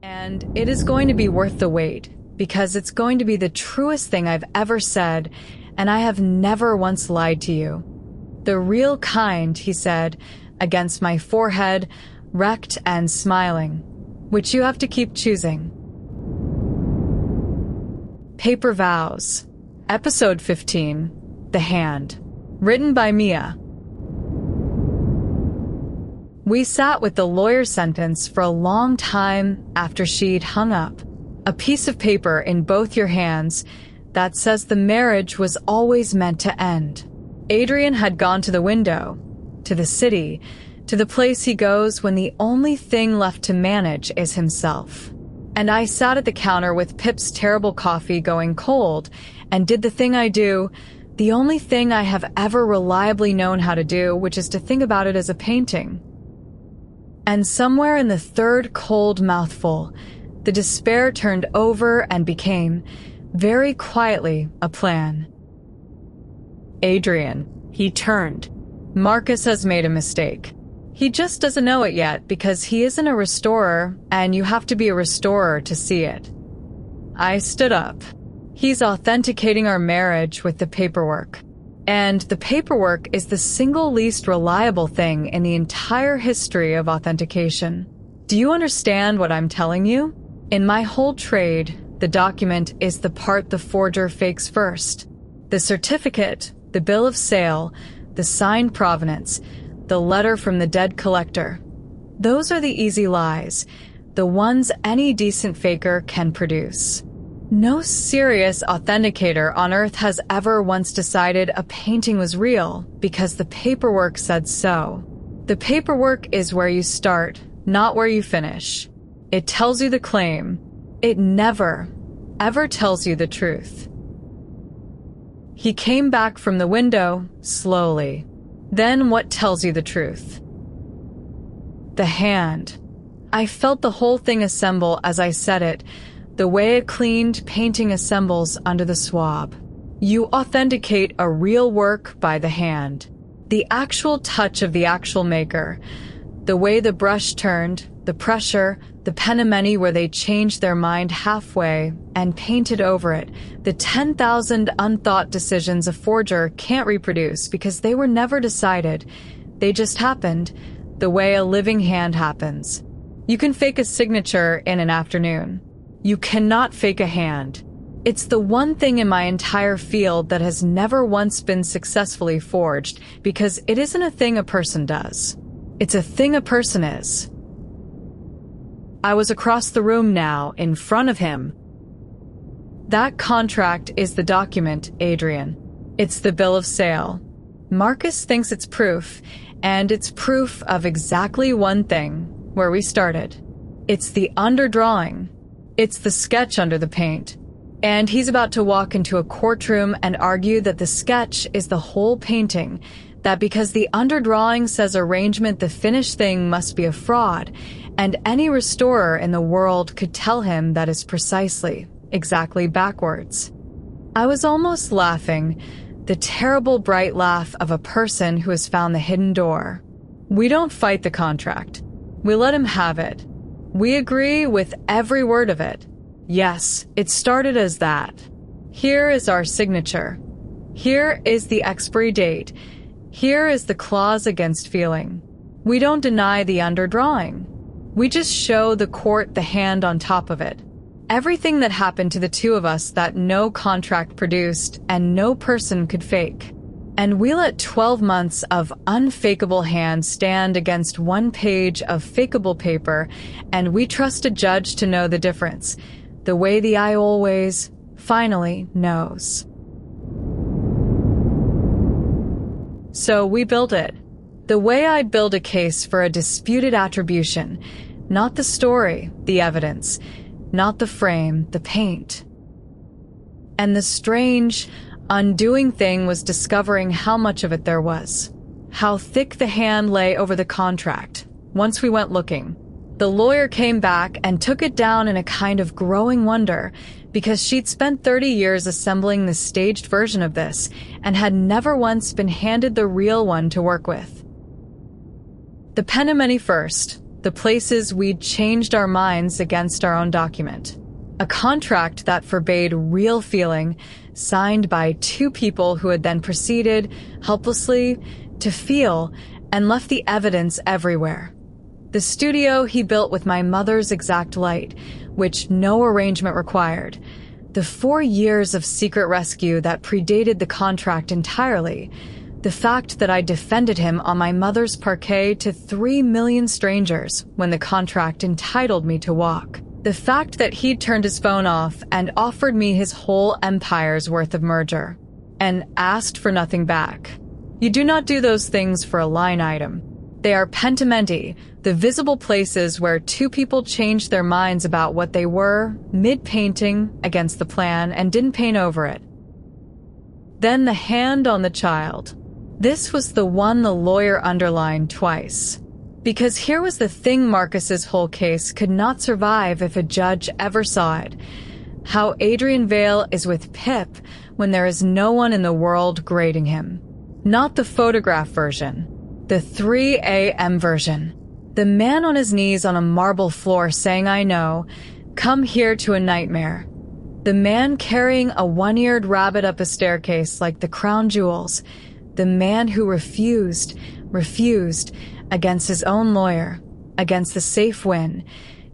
And it is going to be worth the wait, because it's going to be the truest thing I've ever said, and I have never once lied to you. The real kind, he said, against my forehead, wrecked and smiling, which you have to keep choosing. Paper Vows, Episode 15, The Hand, written by Mia. We sat with the lawyer's sentence for a long time after she'd hung up, a piece of paper in both your hands that says the marriage was always meant to end. Adrian had gone to the window, to the city, to the place he goes when the only thing left to manage is himself. And I sat at the counter with Pip's terrible coffee going cold and did the thing I do, the only thing I have ever reliably known how to do, which is to think about it as a painting. And somewhere in the third cold mouthful, the despair turned over and became, very quietly, a plan. Adrian, he turned. Marcus has made a mistake. He just doesn't know it yet because he isn't a restorer, and you have to be a restorer to see it. I stood up. He's authenticating our marriage with the paperwork. And the paperwork is the single least reliable thing in the entire history of authentication. Do you understand what I'm telling you? In my whole trade, the document is the part the forger fakes first. The certificate, the bill of sale, the signed provenance, the letter from the dead collector. Those are the easy lies, the ones any decent faker can produce. No serious authenticator on Earth has ever once decided a painting was real because the paperwork said so. The paperwork is where you start, not where you finish. It tells you the claim. It never, ever tells you the truth. He came back from the window, slowly. Then what tells you the truth? The hand. I felt the whole thing assemble as I said it, the way a cleaned painting assembles under the swab. You authenticate a real work by the hand. The actual touch of the actual maker. The way the brush turned, the pressure, the penimony where they changed their mind halfway and painted over it. The 10,000 unthought decisions a forger can't reproduce because they were never decided. They just happened, the way a living hand happens. You can fake a signature in an afternoon. You cannot fake a hand. It's the one thing in my entire field that has never once been successfully forged because it isn't a thing a person does. It's a thing a person is. I was across the room now, in front of him. That contract is the document, Adrian. It's the bill of sale. Marcus thinks it's proof, and it's proof of exactly one thing, where we started. It's the underdrawing. It's the sketch under the paint. And he's about to walk into a courtroom and argue that the sketch is the whole painting, that because the underdrawing says arrangement, the finished thing must be a fraud, and any restorer in the world could tell him that is precisely, exactly backwards. I was almost laughing, the terrible bright laugh of a person who has found the hidden door. We don't fight the contract. We let him have it. We agree with every word of it. Yes, it started as that. Here is our signature. Here is the expiry date. Here is the clause against feeling. We don't deny the underdrawing. We just show the court the hand on top of it. Everything that happened to the two of us that no contract produced and no person could fake. And we let 12 months of unfakeable hand stand against one page of fakeable paper, and we trust a judge to know the difference, the way the eye always, finally, knows. So we built it. The way I'd build a case for a disputed attribution, not the story, the evidence, not the frame, the paint. And the strange, undoing thing was discovering how much of it there was. How thick the hand lay over the contract, once we went looking. The lawyer came back and took it down in a kind of growing wonder, because she'd spent 30 years assembling the staged version of this, and had never once been handed the real one to work with. The penimony first, the places we'd changed our minds against our own document. A contract that forbade real feeling, signed by two people who had then proceeded, helplessly, to feel and left the evidence everywhere. The studio he built with my mother's exact light, which no arrangement required. The 4 years of secret rescue that predated the contract entirely. The fact that I defended him on my mother's parquet to 3 million strangers when the contract entitled me to walk. The fact that he'd turned his phone off and offered me his whole empire's worth of merger. And asked for nothing back. You do not do those things for a line item. They are pentimenti, the visible places where two people changed their minds about what they were, mid-painting, against the plan, and didn't paint over it. Then the hand on the child. This was the one the lawyer underlined twice. Because here was the thing Marcus's whole case could not survive if a judge ever saw it. How Adrian Vale is with Pip when there is no one in the world grading him. Not the photograph version. The 3 a.m. version. The man on his knees on a marble floor saying, "I know, come here to a nightmare." The man carrying a one-eared rabbit up a staircase like the crown jewels. The man who refused, against his own lawyer, against the safe win,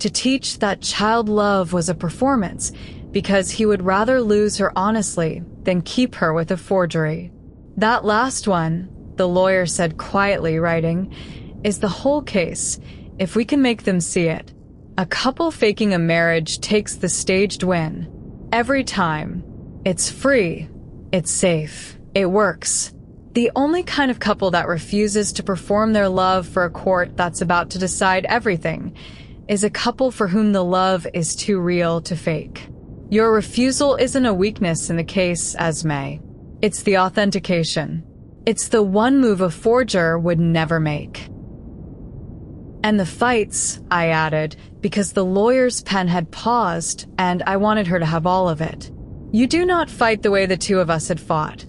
to teach that child love was a performance because he would rather lose her honestly than keep her with a forgery. That last one, the lawyer said quietly, writing, is the whole case, if we can make them see it. A couple faking a marriage takes the staged win. Every time. It's free. It's safe. It works. The only kind of couple that refuses to perform their love for a court that's about to decide everything is a couple for whom the love is too real to fake. Your refusal isn't a weakness in the case, Esme. It's the authentication. It's the one move a forger would never make. And the fights, I added, because the lawyer's pen had paused and I wanted her to have all of it. You do not fight the way the two of us had fought.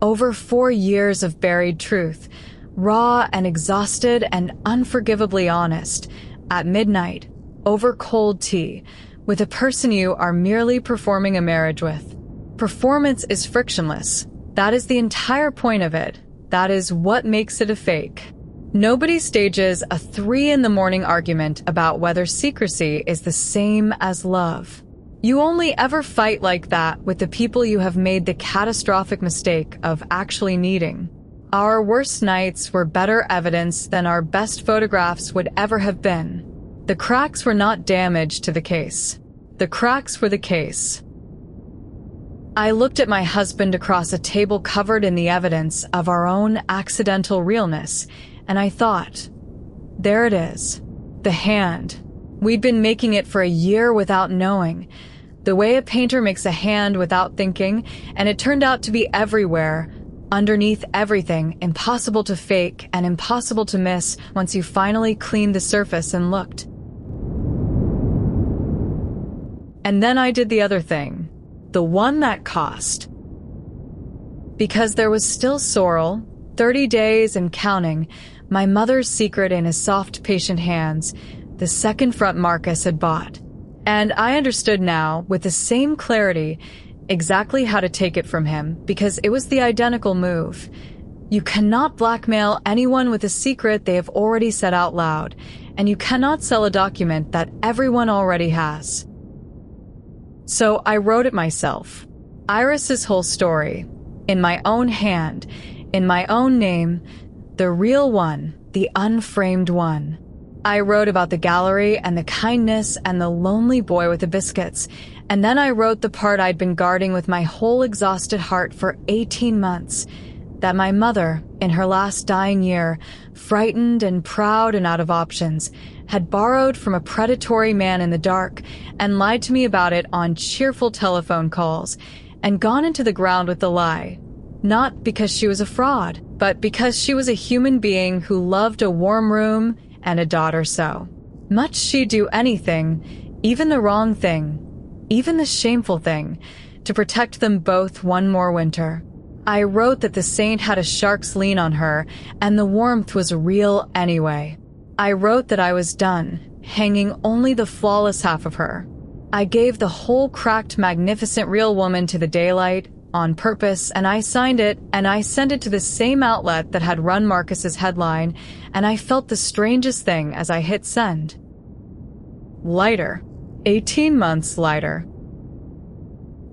Over 4 years of buried truth, raw and exhausted and unforgivably honest, at midnight, over cold tea, with a person you are merely performing a marriage with. Performance is frictionless. That is the entire point of it. That is what makes it a fake. Nobody stages a 3 a.m. argument about whether secrecy is the same as love. You only ever fight like that with the people you have made the catastrophic mistake of actually needing. Our worst nights were better evidence than our best photographs would ever have been. The cracks were not damage to the case. The cracks were the case. I looked at my husband across a table covered in the evidence of our own accidental realness, and I thought, there it is. The hand. We'd been making it for a year without knowing. The way a painter makes a hand without thinking, and it turned out to be everywhere, underneath everything, impossible to fake and impossible to miss once you finally cleaned the surface and looked. And then I did the other thing. The one that cost. Because there was still sorrel, 30 days and counting, my mother's secret in his soft, patient hands, the second front Marcus had bought. And I understood now, with the same clarity, exactly how to take it from him, because it was the identical move. You cannot blackmail anyone with a secret they have already said out loud, and you cannot sell a document that everyone already has. So I wrote it myself. Iris's whole story. In my own hand. In my own name. The real one. The unframed one. I wrote about the gallery and the kindness and the lonely boy with the biscuits. And then I wrote the part I'd been guarding with my whole exhausted heart for 18 months. That my mother, in her last dying year, frightened and proud and out of options, had borrowed from a predatory man in the dark and lied to me about it on cheerful telephone calls and gone into the ground with the lie. Not because she was a fraud, but because she was a human being who loved a warm room and a daughter so. Much she'd do anything, even the wrong thing, even the shameful thing, to protect them both one more winter. I wrote that the saint had a shark's lean on her, and the warmth was real anyway. I wrote that I was done, hanging only the flawless half of her. I gave the whole cracked, magnificent real woman to the daylight on purpose, and I signed it, and I sent it to the same outlet that had run Marcus's headline, and I felt the strangest thing as I hit send. Lighter. 18 months lighter.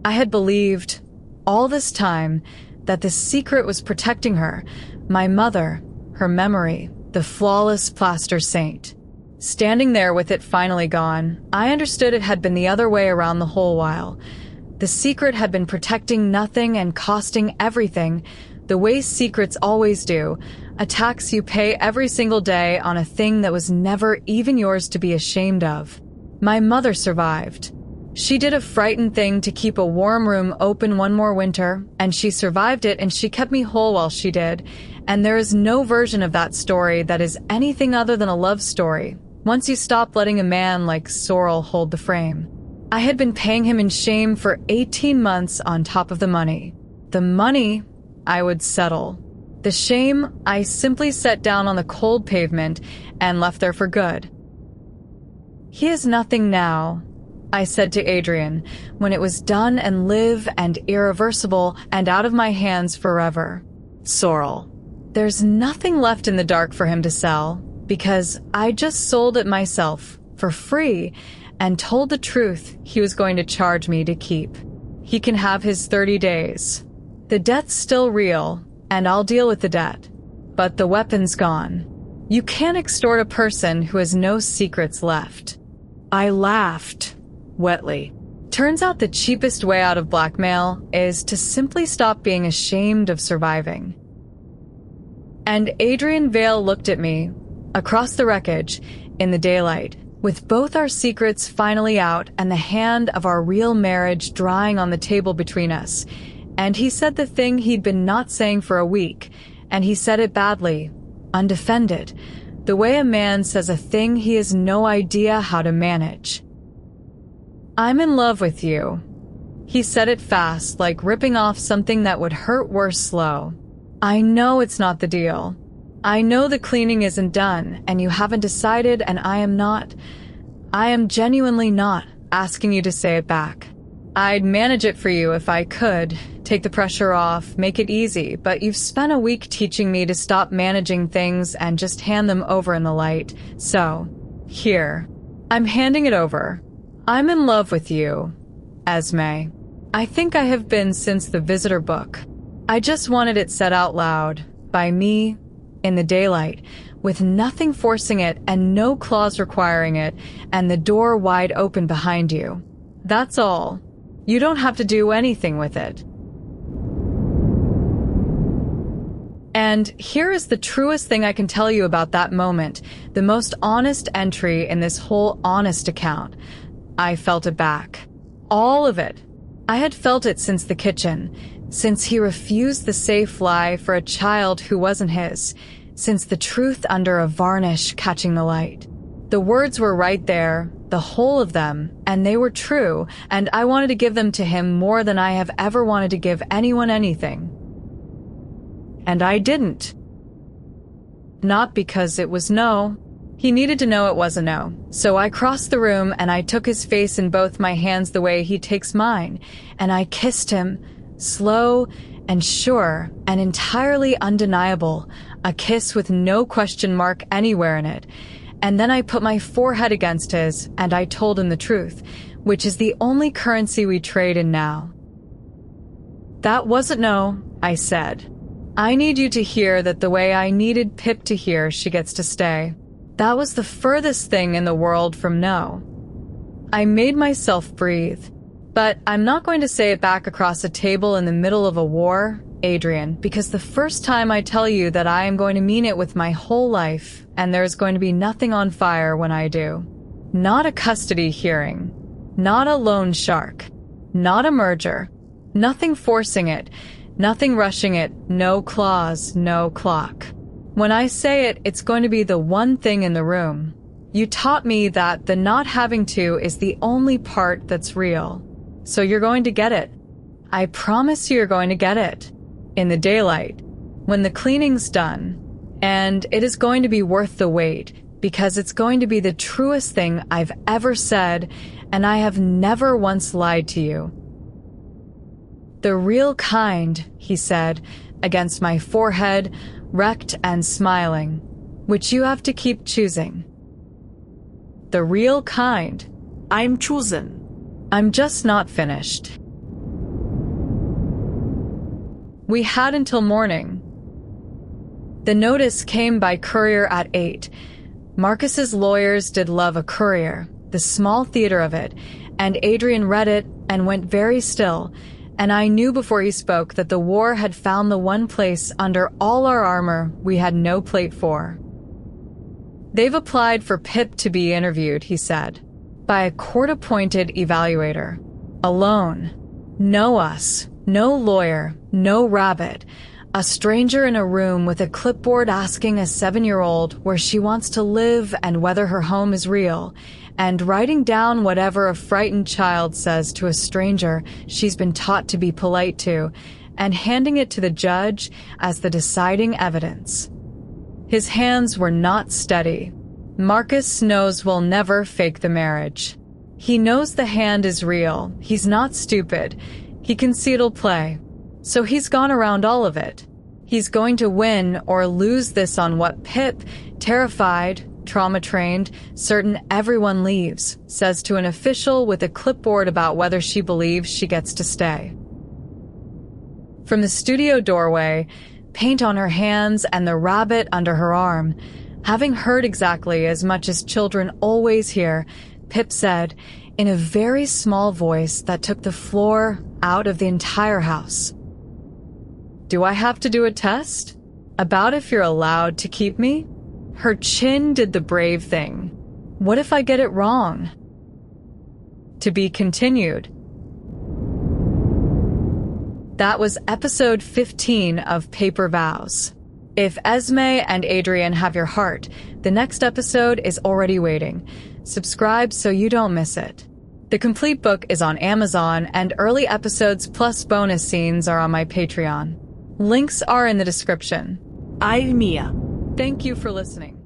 I had believed, all this time, that the secret was protecting her, my mother, her memory, the flawless plaster saint. Standing there with it finally gone, I understood it had been the other way around the whole while. The secret had been protecting nothing and costing everything, the way secrets always do, a tax you pay every single day on a thing that was never even yours to be ashamed of. My mother survived. She did a frightened thing to keep a warm room open one more winter, and she survived it, and she kept me whole while she did, and there is no version of that story that is anything other than a love story, once you stop letting a man like Sorrel hold the frame. I had been paying him in shame for 18 months on top of the money. The money, I would settle. The shame, I simply set down on the cold pavement and left there for good. He is nothing now, I said to Adrian, when it was done and live and irreversible and out of my hands forever. Sorrel. There's nothing left in the dark for him to sell, because I just sold it myself, for free, and told the truth he was going to charge me to keep. He can have his 30 days. The debt's still real, and I'll deal with the debt. But the weapon's gone. You can't extort a person who has no secrets left. I laughed, wetly. Turns out the cheapest way out of blackmail is to simply stop being ashamed of surviving. And Adrian Vale looked at me, across the wreckage, in the daylight, with both our secrets finally out and the hand of our real marriage drying on the table between us. And he said the thing he'd been not saying for a week, and he said it badly, undefended, the way a man says a thing he has no idea how to manage. I'm in love with you. He said it fast, like ripping off something that would hurt worse slow. I know it's not the deal. I know the cleaning isn't done, and you haven't decided, and I am genuinely not asking you to say it back. I'd manage it for you if I could, take the pressure off, make it easy, but you've spent a week teaching me to stop managing things and just hand them over in the light. So, here, I'm handing it over. I'm in love with you, Esme. I think I have been since the visitor book. I just wanted it said out loud, by me, in the daylight, with nothing forcing it and no clause requiring it, and the door wide open behind you. That's all. You don't have to do anything with it. And here is the truest thing I can tell you about that moment, the most honest entry in this whole honest account. I felt it back. All of it. I had felt it since the kitchen, since he refused the safe lie for a child who wasn't his, since the truth under a varnish catching the light. The words were right there, the whole of them, and they were true, and I wanted to give them to him more than I have ever wanted to give anyone anything. And I didn't. Not because it was no. He needed to know it was a no. So I crossed the room and I took his face in both my hands the way he takes mine, and I kissed him, slow and sure and entirely undeniable, a kiss with no question mark anywhere in it. And then I put my forehead against his, and I told him the truth, which is the only currency we trade in now. That wasn't no, I said. I need you to hear that the way I needed Pip to hear she gets to stay. That was the furthest thing in the world from no. I made myself breathe. But I'm not going to say it back across a table in the middle of a war, Adrian, because the first time I tell you that I am going to mean it with my whole life, and there's going to be nothing on fire when I do. Not a custody hearing. Not a loan shark. Not a merger. Nothing forcing it. Nothing rushing it. No clause, no clock. When I say it, it's going to be the one thing in the room. You taught me that the not having to is the only part that's real. So you're going to get it. I promise you're going to get it. In the daylight. When the cleaning's done. And it is going to be worth the wait. because it's going to be the truest thing I've ever said, and I have never once lied to you. The real kind, he said, against my forehead, wrecked and smiling, which you have to keep choosing. The real kind. I'm chosen. I'm just not finished. We had until morning. The notice came by courier at 8. Marcus's lawyers did love a courier, the small theater of it, and Adrian read it and went very still, and I knew before he spoke that the war had found the one place under all our armor we had no plate for. They've applied for Pip to be interviewed, he said, by a court-appointed evaluator. Alone. No us, no lawyer, no rabbit. A stranger in a room with a clipboard asking a 7-year-old where she wants to live and whether her home is real, and writing down whatever a frightened child says to a stranger she's been taught to be polite to, and handing it to the judge as the deciding evidence. His hands were not steady. Marcus knows we'll never fake the marriage. He knows the hand is real. He's not stupid. He can see it'll play. So he's gone around all of it. He's going to win or lose this on what Pip, terrified, trauma-trained, certain everyone leaves, says to an official with a clipboard about whether she believes she gets to stay. From the studio doorway, paint on her hands and the rabbit under her arm, having heard exactly as much as children always hear, Pip said, in a very small voice that took the floor out of the entire house, "Do I have to do a test? About if you're allowed to keep me?" Her chin did the brave thing. What if I get it wrong? To be continued. That was episode 15 of Paper Vows. If Esme and Adrian have your heart, the next episode is already waiting. Subscribe so you don't miss it. The complete book is on Amazon, and early episodes plus bonus scenes are on my Patreon. Links are in the description. I'm Mia. Thank you for listening.